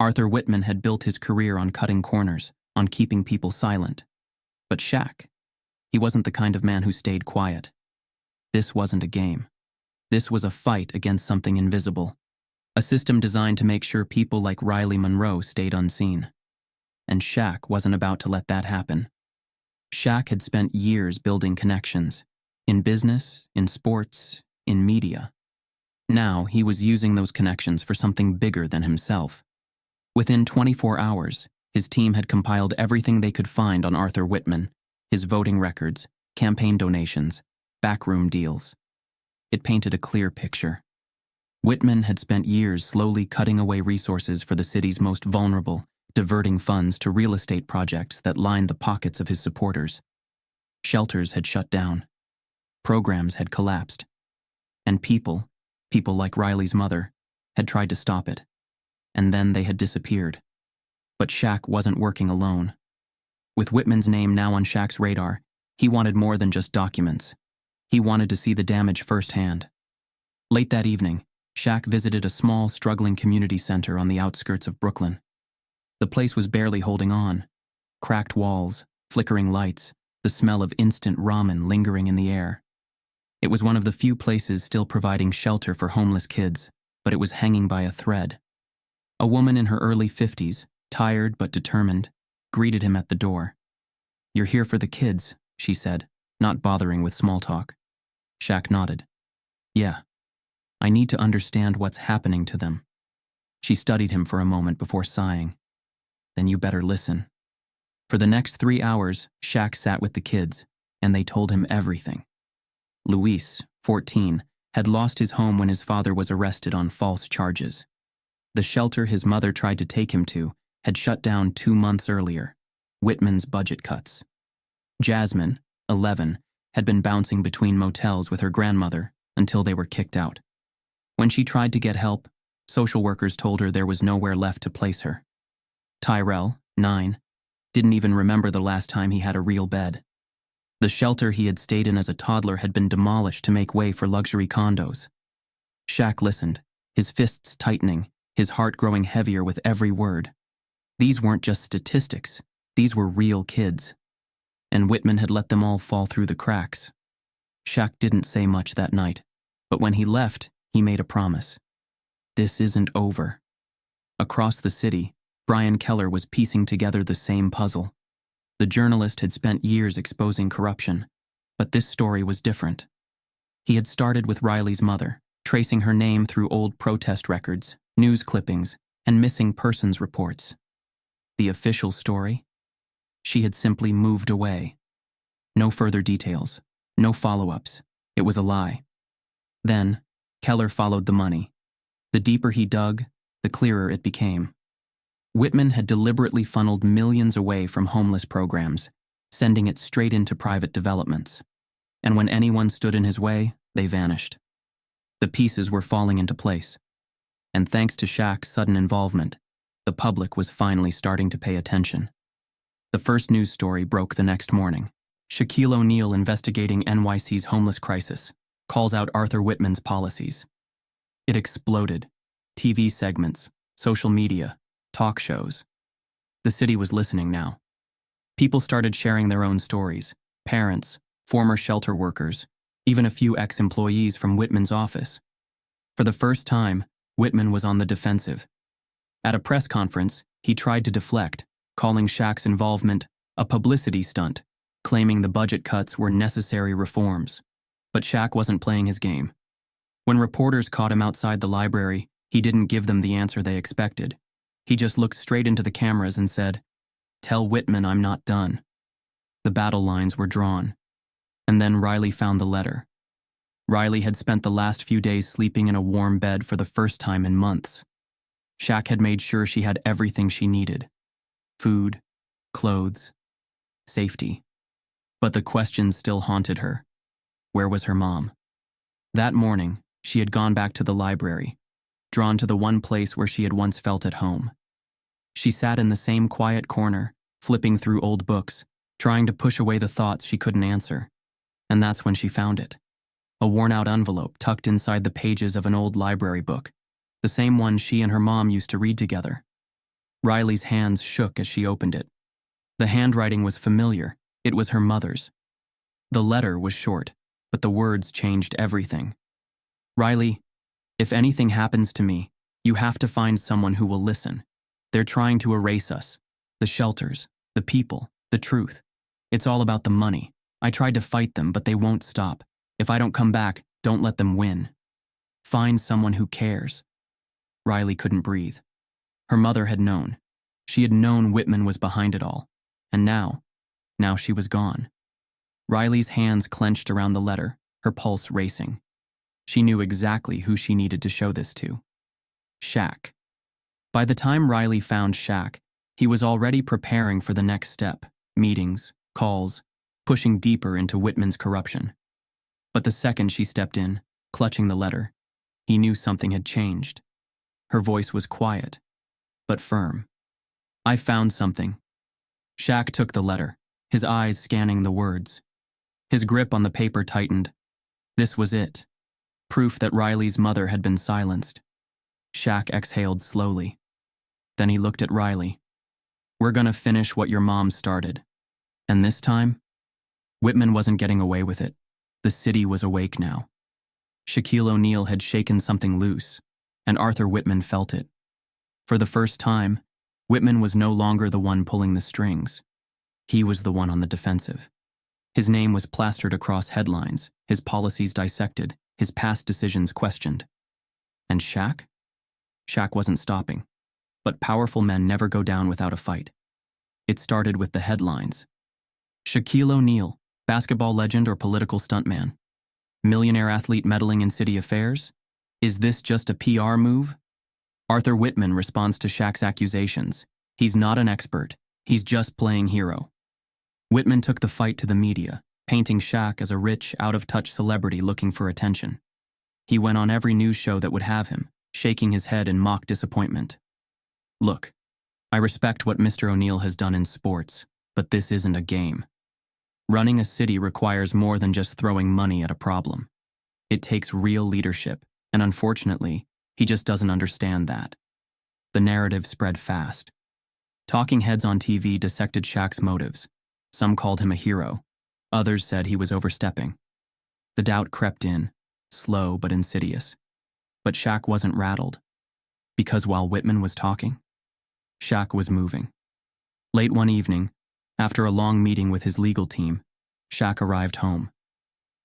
Arthur Whitman had built his career on cutting corners, on keeping people silent. But Shaq, he wasn't the kind of man who stayed quiet. This wasn't a game. This was a fight against something invisible. A system designed to make sure people like Riley Monroe stayed unseen. And Shaq wasn't about to let that happen. Shaq had spent years building connections, in business, in sports, in media. Now he was using those connections for something bigger than himself. Within 24 hours, his team had compiled everything they could find on Arthur Whitman, his voting records, campaign donations, backroom deals. It painted a clear picture. Whitman had spent years slowly cutting away resources for the city's most vulnerable, diverting funds to real estate projects that lined the pockets of his supporters. Shelters had shut down. Programs had collapsed. And people like Riley's mother, had tried to stop it. And then they had disappeared. But Shaq wasn't working alone. With Whitman's name now on Shaq's radar, he wanted more than just documents. He wanted to see the damage firsthand. Late that evening, Shaq visited a small, struggling community center on the outskirts of Brooklyn. The place was barely holding on. Cracked walls, flickering lights, the smell of instant ramen lingering in the air. It was one of the few places still providing shelter for homeless kids, but it was hanging by a thread. A woman in her early 50s, tired but determined, greeted him at the door. "You're here for the kids," she said, not bothering with small talk. Shaq nodded. "Yeah. I need to understand what's happening to them." She studied him for a moment before sighing. "Then you better listen." For the next 3 hours, Shaq sat with the kids, and they told him everything. Luis, 14, had lost his home when his father was arrested on false charges. The shelter his mother tried to take him to had shut down 2 months earlier. Whitman's budget cuts. Jasmine, 11, had been bouncing between motels with her grandmother until they were kicked out. When she tried to get help, social workers told her there was nowhere left to place her. Tyrell, 9, didn't even remember the last time he had a real bed. The shelter he had stayed in as a toddler had been demolished to make way for luxury condos. Shaq listened, his fists tightening, his heart growing heavier with every word. These weren't just statistics, these were real kids. And Whitman had let them all fall through the cracks. Shaq didn't say much that night, but when he left, he made a promise. This isn't over. Across the city, Brian Keller was piecing together the same puzzle. The journalist had spent years exposing corruption, but this story was different. He had started with Riley's mother, tracing her name through old protest records, news clippings, and missing persons reports. The official story? She had simply moved away. No further details, no follow-ups. It was a lie. Then, Keller followed the money. The deeper he dug, the clearer it became. Whitman had deliberately funneled millions away from homeless programs, sending it straight into private developments. And when anyone stood in his way, they vanished. The pieces were falling into place. And thanks to Shaq's sudden involvement, the public was finally starting to pay attention. The first news story broke the next morning. Shaquille O'Neal investigating NYC's homeless crisis, calls out Arthur Whitman's policies. It exploded. TV segments, social media, talk shows. The city was listening now. People started sharing their own stories. Parents, former shelter workers, even a few ex-employees from Whitman's office. For the first time, Whitman was on the defensive. At a press conference, he tried to deflect, calling Shaq's involvement a publicity stunt, claiming the budget cuts were necessary reforms. But Shaq wasn't playing his game. When reporters caught him outside the library, he didn't give them the answer they expected. He just looked straight into the cameras and said, "Tell Whitman I'm not done." The battle lines were drawn. And then Riley found the letter. Riley had spent the last few days sleeping in a warm bed for the first time in months. Shaq had made sure she had everything she needed. Food, clothes, safety. But the questions still haunted her. Where was her mom? That morning, she had gone back to the library, drawn to the one place where she had once felt at home. She sat in the same quiet corner, flipping through old books, trying to push away the thoughts she couldn't answer. And that's when she found it. A worn-out envelope tucked inside the pages of an old library book, the same one she and her mom used to read together. Riley's hands shook as she opened it. The handwriting was familiar. It was her mother's. The letter was short, but the words changed everything. Riley, if anything happens to me, you have to find someone who will listen. They're trying to erase us. The shelters, the people, the truth. It's all about the money. I tried to fight them, but they won't stop. If I don't come back, don't let them win. Find someone who cares. Riley couldn't breathe. Her mother had known. She had known Whitman was behind it all. And now she was gone. Riley's hands clenched around the letter, her pulse racing. She knew exactly who she needed to show this to. Shaq. By the time Riley found Shaq, he was already preparing for the next step, meetings, calls, pushing deeper into Whitman's corruption. But the second she stepped in, clutching the letter, he knew something had changed. Her voice was quiet, but firm. I found something. Shaq took the letter, his eyes scanning the words. His grip on the paper tightened. This was it. Proof that Riley's mother had been silenced. Shaq exhaled slowly. Then he looked at Riley. We're gonna finish what your mom started. And this time, Whitman wasn't getting away with it. The city was awake now. Shaquille O'Neal had shaken something loose, and Arthur Whitman felt it. For the first time, Whitman was no longer the one pulling the strings. He was the one on the defensive. His name was plastered across headlines, his policies dissected, his past decisions questioned. And Shaq? Shaq wasn't stopping. But powerful men never go down without a fight. It started with the headlines. Shaquille O'Neal, basketball legend or political stuntman? Millionaire athlete meddling in city affairs? Is this just a PR move? Arthur Whitman responds to Shaq's accusations. He's not an expert. He's just playing hero. Whitman took the fight to the media, painting Shaq as a rich, out-of-touch celebrity looking for attention. He went on every news show that would have him, shaking his head in mock disappointment. Look, I respect what Mr. O'Neal has done in sports, but this isn't a game. Running a city requires more than just throwing money at a problem. It takes real leadership, and unfortunately, he just doesn't understand that. The narrative spread fast. Talking heads on TV dissected Shaq's motives. Some called him a hero. Others said he was overstepping. The doubt crept in, slow but insidious. But Shaq wasn't rattled. Because while Whitman was talking, Shaq was moving. Late one evening, after a long meeting with his legal team, Shaq arrived home.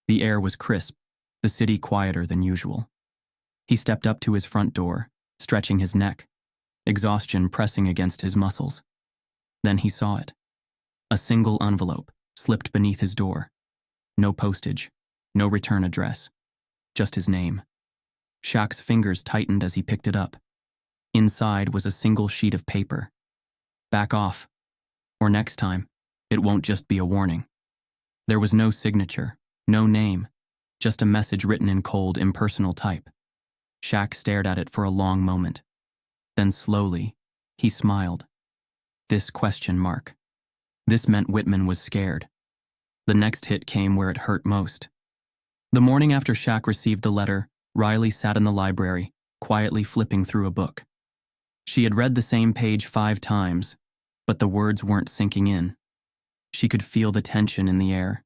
The air was crisp, the city quieter than usual. He stepped up to his front door, stretching his neck, exhaustion pressing against his muscles. Then he saw it. A single envelope slipped beneath his door. No postage, no return address, just his name. Shaq's fingers tightened as he picked it up. Inside was a single sheet of paper. Back off, or next time, it won't just be a warning. There was no signature, no name, just a message written in cold, impersonal type. Shaq stared at it for a long moment. Then slowly, he smiled. This question mark. This meant Whitman was scared. The next hit came where it hurt most. The morning after Shaq received the letter, Riley sat in the library, quietly flipping through a book. She had read the same page 5 times, but the words weren't sinking in. She could feel the tension in the air.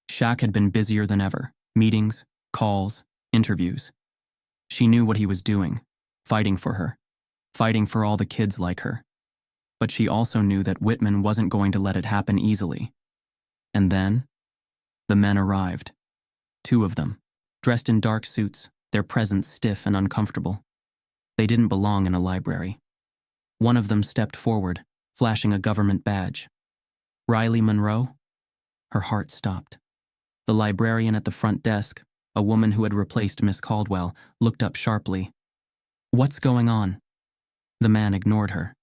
Shaq had been busier than ever. Meetings, calls, interviews. She knew what he was doing, fighting for her, fighting for all the kids like her. But she also knew that Whitman wasn't going to let it happen easily. And then, the men arrived. 2 of them, dressed in dark suits, their presence stiff and uncomfortable. They didn't belong in a library. One of them stepped forward, flashing a government badge. Riley Monroe? Her heart stopped. The librarian at the front desk, a woman who had replaced Miss Caldwell, looked up sharply. What's going on? The man ignored her.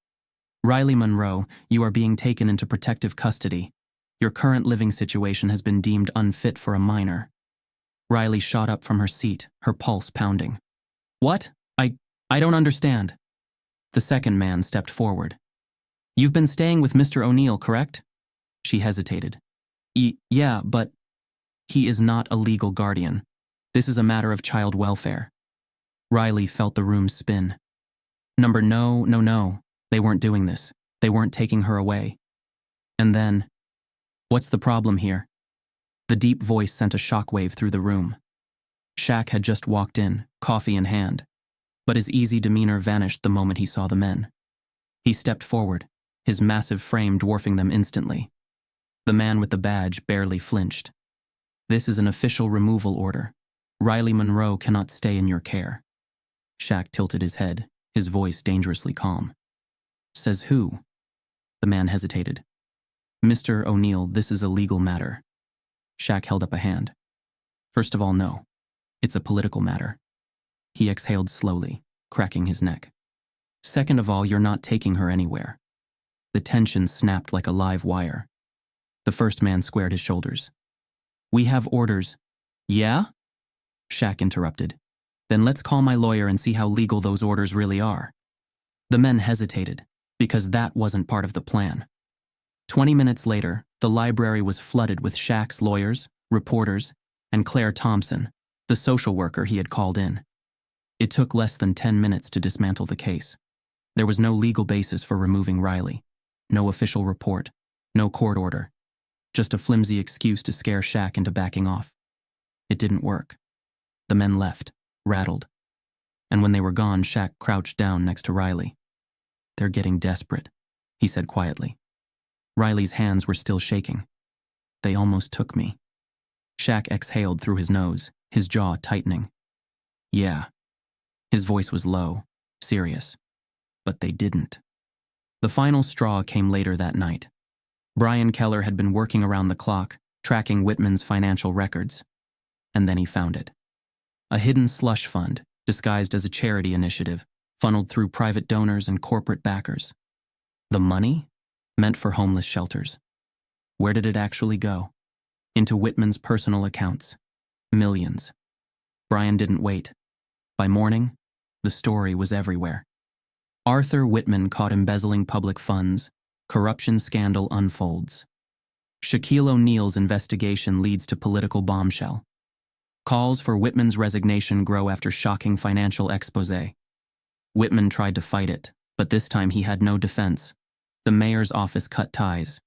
Riley Monroe, you are being taken into protective custody. Your current living situation has been deemed unfit for a minor. Riley shot up from her seat, her pulse pounding. What? I don't understand. The second man stepped forward. You've been staying with Mr. O'Neal, correct? She hesitated. Yeah, but... He is not a legal guardian. This is a matter of child welfare. Riley felt the room spin. No. They weren't doing this. They weren't taking her away. And then, what's the problem here? The deep voice sent a shockwave through the room. Shaq had just walked in, coffee in hand, but his easy demeanor vanished the moment he saw the men. He stepped forward, his massive frame dwarfing them instantly. The man with the badge barely flinched. "This is an official removal order. Riley Monroe cannot stay in your care." Shaq tilted his head, his voice dangerously calm. "Says who?" The man hesitated. "Mr. O'Neal, this is a legal matter." Shaq held up a hand. "First of all, no. It's a political matter." He exhaled slowly, cracking his neck. "Second of all, you're not taking her anywhere." The tension snapped like a live wire. The first man squared his shoulders. "We have orders." "Yeah?" Shaq interrupted. "Then let's call my lawyer and see how legal those orders really are." The men hesitated, because that wasn't part of the plan. 20 minutes later, the library was flooded with Shaq's lawyers, reporters, and Claire Thompson, the social worker he had called in. It took less than 10 minutes to dismantle the case. There was no legal basis for removing Riley, no official report, no court order, just a flimsy excuse to scare Shaq into backing off. It didn't work. The men left, rattled. And when they were gone, Shaq crouched down next to Riley. "They're getting desperate," he said quietly. Riley's hands were still shaking. "They almost took me." Shaq exhaled through his nose, his jaw tightening. "Yeah." His voice was low, serious. "But they didn't." The final straw came later that night. Brian Keller had been working around the clock, tracking Whitman's financial records. And then he found it. A hidden slush fund, disguised as a charity initiative, funneled through private donors and corporate backers. The money? Meant for homeless shelters. Where did it actually go? Into Whitman's personal accounts. Millions. Brian didn't wait. By morning, the story was everywhere. Arthur Whitman caught embezzling public funds. Corruption scandal unfolds. Shaquille O'Neal's investigation leads to political bombshell. Calls for Whitman's resignation grow after shocking financial expose. Whitman tried to fight it, but this time he had no defense. The mayor's office cut ties.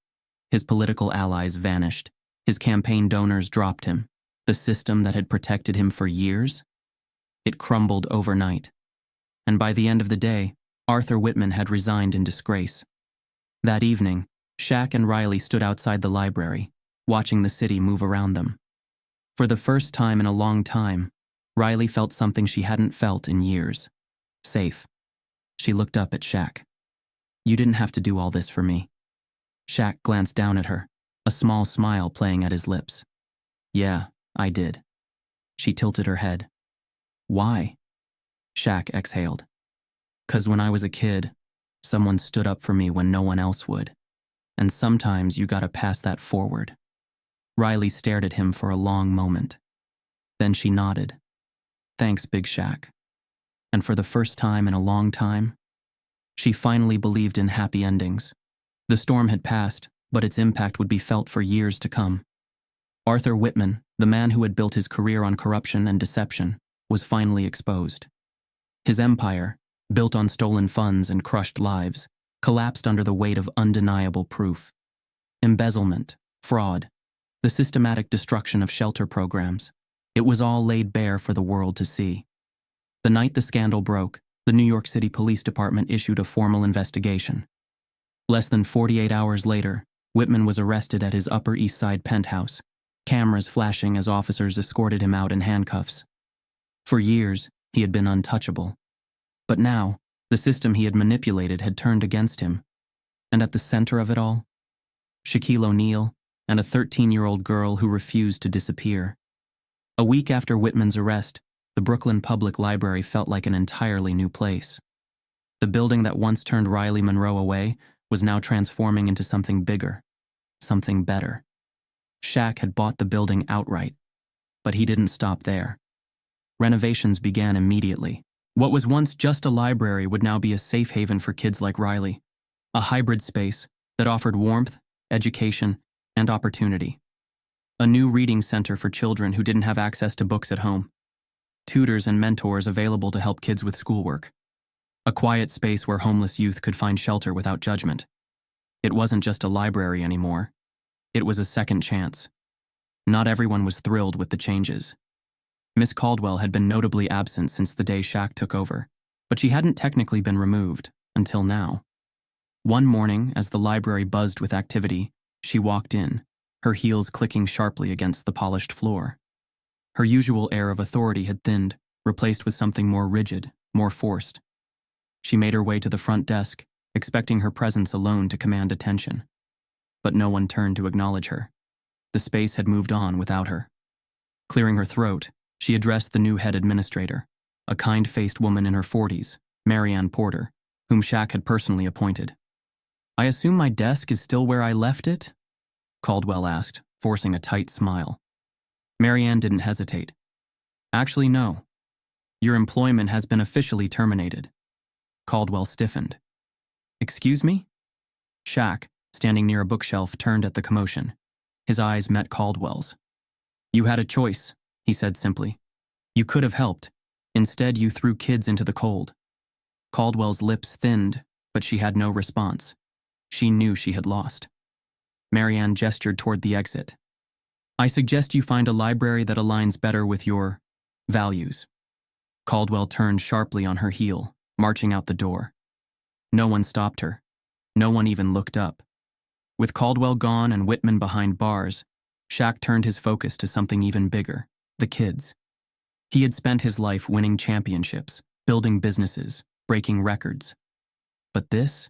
His political allies vanished. His campaign donors dropped him. The system that had protected him for years? It crumbled overnight. And by the end of the day, Arthur Whitman had resigned in disgrace. That evening, Shaq and Riley stood outside the library, watching the city move around them. For the first time in a long time, Riley felt something she hadn't felt in years. Safe. She looked up at Shaq. "You didn't have to do all this for me." Shaq glanced down at her, a small smile playing at his lips. "Yeah, I did." She tilted her head. "Why?" Shaq exhaled. "'Cause when I was a kid, someone stood up for me when no one else would. And sometimes you gotta pass that forward." Riley stared at him for a long moment. Then she nodded. "Thanks, Big Shaq." And for the first time in a long time, she finally believed in happy endings. The storm had passed, but its impact would be felt for years to come. Arthur Whitman, the man who had built his career on corruption and deception, was finally exposed. His empire, built on stolen funds and crushed lives, collapsed under the weight of undeniable proof. Embezzlement, fraud, the systematic destruction of shelter programs. It was all laid bare for the world to see. The night the scandal broke, the New York City Police Department issued a formal investigation. Less than 48 hours later, Whitman was arrested at his Upper East Side penthouse, cameras flashing as officers escorted him out in handcuffs. For years, he had been untouchable. But now, the system he had manipulated had turned against him. And at the center of it all, Shaquille O'Neal and a 13-year-old girl who refused to disappear. A week after Whitman's arrest, the Brooklyn Public Library felt like an entirely new place. The building that once turned Riley Monroe away was now transforming into something bigger, something better. Shaq had bought the building outright, but he didn't stop there. Renovations began immediately. What was once just a library would now be a safe haven for kids like Riley, a hybrid space that offered warmth, education, and opportunity. A new reading center for children who didn't have access to books at home. Tutors and mentors available to help kids with schoolwork. A quiet space where homeless youth could find shelter without judgment. It wasn't just a library anymore. It was a second chance. Not everyone was thrilled with the changes. Miss Caldwell had been notably absent since the day Shaq took over, but she hadn't technically been removed until now. One morning, as the library buzzed with activity, she walked in, her heels clicking sharply against the polished floor. Her usual air of authority had thinned, replaced with something more rigid, more forced. She made her way to the front desk, expecting her presence alone to command attention. But no one turned to acknowledge her. The space had moved on without her. Clearing her throat, she addressed the new head administrator, a kind-faced woman in her 40s, Marianne Porter, whom Shaq had personally appointed. "I assume my desk is still where I left it?" Caldwell asked, forcing a tight smile. Marianne didn't hesitate. "Actually, no. Your employment has been officially terminated." Caldwell stiffened. "Excuse me?" Shaq, standing near a bookshelf, turned at the commotion. His eyes met Caldwell's. "You had a choice," he said simply. "You could have helped. Instead, you threw kids into the cold." Caldwell's lips thinned, but she had no response. She knew she had lost. Marianne gestured toward the exit. "I suggest you find a library that aligns better with your values." Caldwell turned sharply on her heel, marching out the door. No one stopped her. No one even looked up. With Caldwell gone and Whitman behind bars, Shaq turned his focus to something even bigger: the kids. He had spent his life winning championships, building businesses, breaking records. But this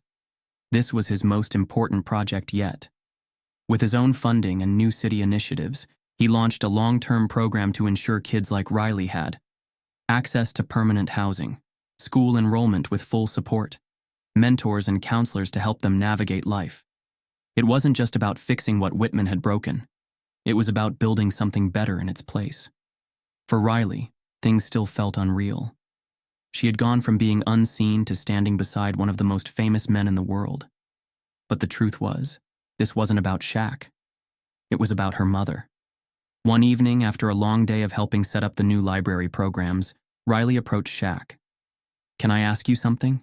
was his most important project yet. With his own funding and new city initiatives, he launched a long-term program to ensure kids like Riley had access to permanent housing, school enrollment with full support, mentors and counselors to help them navigate life. It wasn't just about fixing what Whitman had broken. It was about building something better in its place. For Riley, things still felt unreal. She had gone from being unseen to standing beside one of the most famous men in the world. But the truth was, this wasn't about Shaq. It was about her mother. One evening, after a long day of helping set up the new library programs, Riley approached Shaq. "Can I ask you something?"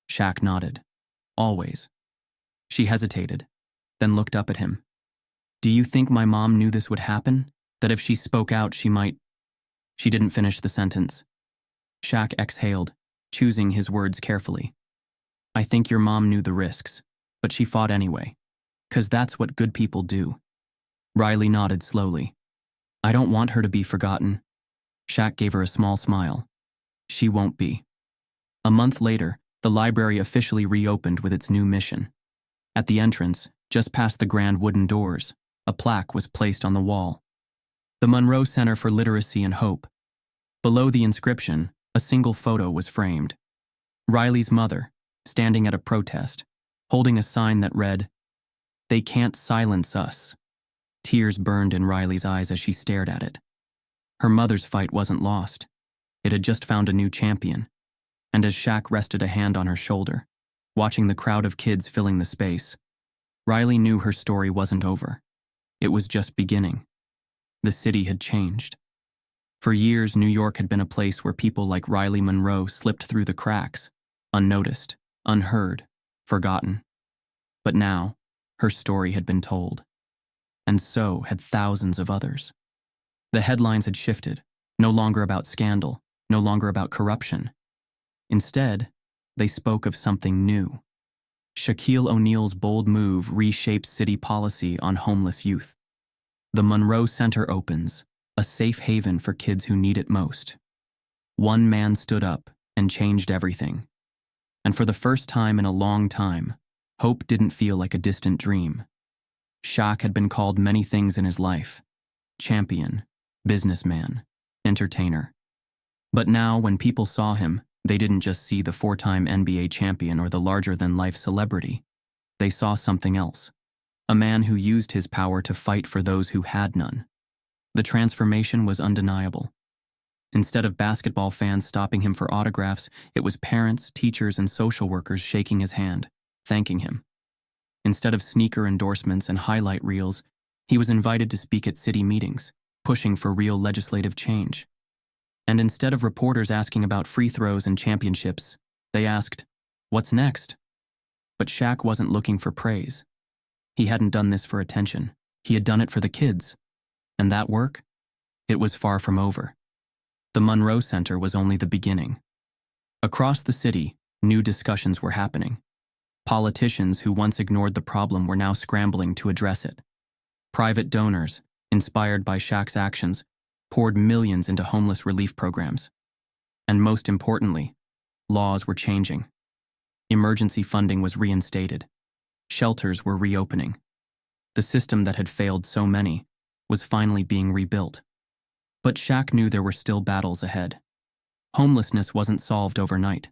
Shaq nodded. "Always." She hesitated, then looked up at him. "Do you think my mom knew this would happen? That if she spoke out, she might—" She didn't finish the sentence. Shaq exhaled, choosing his words carefully. "I think your mom knew the risks, but she fought anyway. 'Cause that's what good people do." Riley nodded slowly. "I don't want her to be forgotten." Shaq gave her a small smile. "She won't be." A month later, the library officially reopened with its new mission. At the entrance, just past the grand wooden doors, a plaque was placed on the wall. "The Monroe Center for Literacy and Hope." Below the inscription, a single photo was framed. Riley's mother, standing at a protest, holding a sign that read, "They can't silence us." Tears burned in Riley's eyes as she stared at it. Her mother's fight wasn't lost. It had just found a new champion. And as Shaq rested a hand on her shoulder, watching the crowd of kids filling the space, Riley knew her story wasn't over. It was just beginning. The city had changed. For years, New York had been a place where people like Riley Monroe slipped through the cracks, unnoticed, unheard, forgotten. But now, her story had been told. And so had thousands of others. The headlines had shifted, no longer about scandal, no longer about corruption. Instead, they spoke of something new. Shaquille O'Neal's bold move reshaped city policy on homeless youth. The Monroe Center opens, a safe haven for kids who need it most. One man stood up and changed everything. And for the first time in a long time, hope didn't feel like a distant dream. Shaq had been called many things in his life: champion, businessman, entertainer. But now, when people saw him, they didn't just see the 4-time NBA champion or the larger-than-life celebrity. They saw something else. A man who used his power to fight for those who had none. The transformation was undeniable. Instead of basketball fans stopping him for autographs, it was parents, teachers, and social workers shaking his hand, thanking him. Instead of sneaker endorsements and highlight reels, he was invited to speak at city meetings, pushing for real legislative change. And instead of reporters asking about free throws and championships, They asked, "What's next?" But Shaq wasn't looking for praise. He hadn't done this for attention. He had done it for the kids. And that work? It was far from over. The Monroe Center was only the beginning. Across the city, new discussions were happening. Politicians who once ignored the problem were now scrambling to address it. Private donors, inspired by Shaq's actions, poured millions into homeless relief programs. And most importantly, laws were changing. Emergency funding was reinstated. Shelters were reopening. The system that had failed so many was finally being rebuilt. But Shaq knew there were still battles ahead. Homelessness wasn't solved overnight.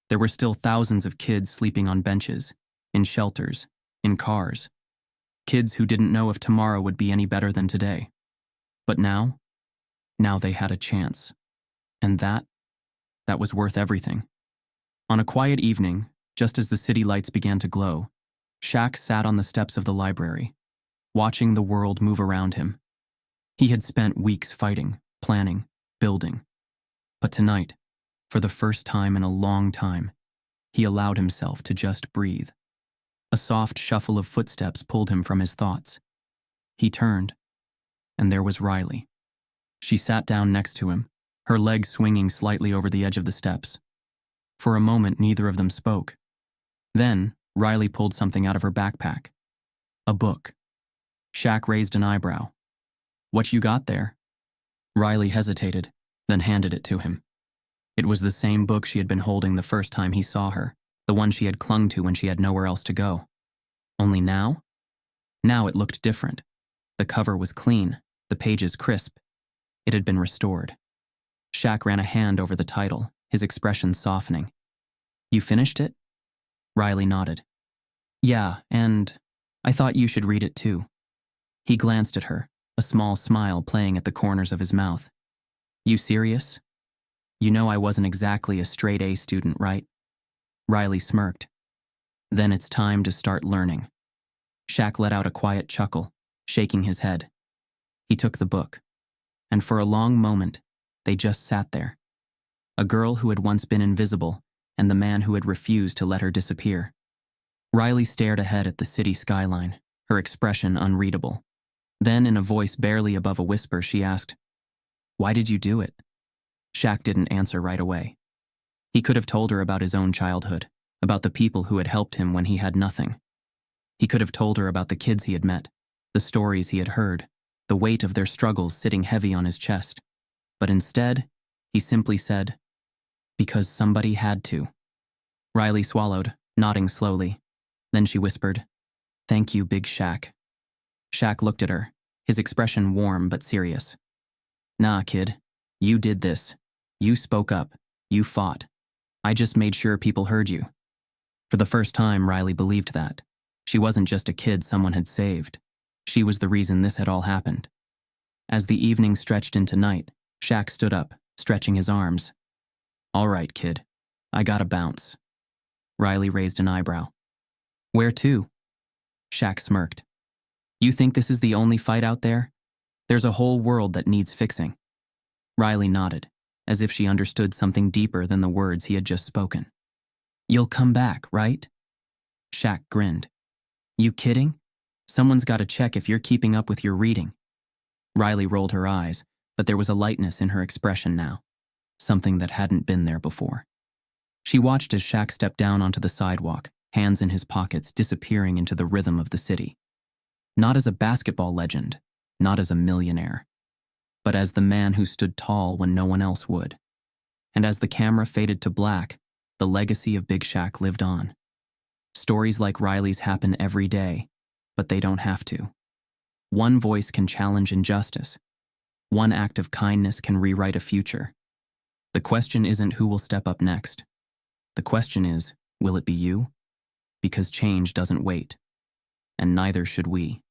There were still thousands of kids sleeping on benches, in shelters, in cars. Kids who didn't know if tomorrow would be any better than today. But now they had a chance. And that was worth everything. On a quiet evening, just as the city lights began to glow, Shaq sat on the steps of the library, watching the world move around him. He had spent weeks fighting, planning, building. But tonight, for the first time in a long time, he allowed himself to just breathe. A soft shuffle of footsteps pulled him from his thoughts. He turned, and there was Riley. She sat down next to him, her legs swinging slightly over the edge of the steps. For a moment, neither of them spoke. Then, Riley pulled something out of her backpack. A book. Shaq raised an eyebrow. "What you got there?" Riley hesitated, then handed it to him. It was the same book she had been holding the first time he saw her, the one she had clung to when she had nowhere else to go. Only now? Now it looked different. The cover was clean, the pages crisp. It had been restored. Shaq ran a hand over the title, his expression softening. "You finished it?" Riley nodded. "Yeah, and I thought you should read it too." He glanced at her, a small smile playing at the corners of his mouth. "You serious? You know I wasn't exactly a straight A student, right?" Riley smirked. "Then it's time to start learning." Shaq let out a quiet chuckle, shaking his head. He took the book, and for a long moment, they just sat there. A girl who had once been invisible, and the man who had refused to let her disappear. Riley stared ahead at the city skyline, her expression unreadable. Then, in a voice barely above a whisper, she asked, "Why did you do it?" Shaq didn't answer right away. He could have told her about his own childhood, about the people who had helped him when he had nothing. He could have told her about the kids he had met, the stories he had heard, the weight of their struggles sitting heavy on his chest. But instead, he simply said, "Because somebody had to." Riley swallowed, nodding slowly. Then she whispered, "Thank you, Big Shaq." Shaq looked at her, his expression warm but serious. "Nah, kid. You did this. You spoke up. You fought. I just made sure people heard you." For the first time, Riley believed that. She wasn't just a kid someone had saved. She was the reason this had all happened. As the evening stretched into night, Shaq stood up, stretching his arms. "All right, kid. I gotta bounce." Riley raised an eyebrow. "Where to?" Shaq smirked. "You think this is the only fight out there? There's a whole world that needs fixing." Riley nodded, as if she understood something deeper than the words he had just spoken. "You'll come back, right?" Shaq grinned. "You kidding? Someone's got to check if you're keeping up with your reading." Riley rolled her eyes, but there was a lightness in her expression now, something that hadn't been there before. She watched as Shaq stepped down onto the sidewalk, hands in his pockets, disappearing into the rhythm of the city. Not as a basketball legend, not as a millionaire, but as the man who stood tall when no one else would. And as the camera faded to black, the legacy of Big Shaq lived on. Stories like Riley's happen every day, but they don't have to. One voice can challenge injustice. One act of kindness can rewrite a future. The question isn't who will step up next. The question is, will it be you? Because change doesn't wait, and neither should we.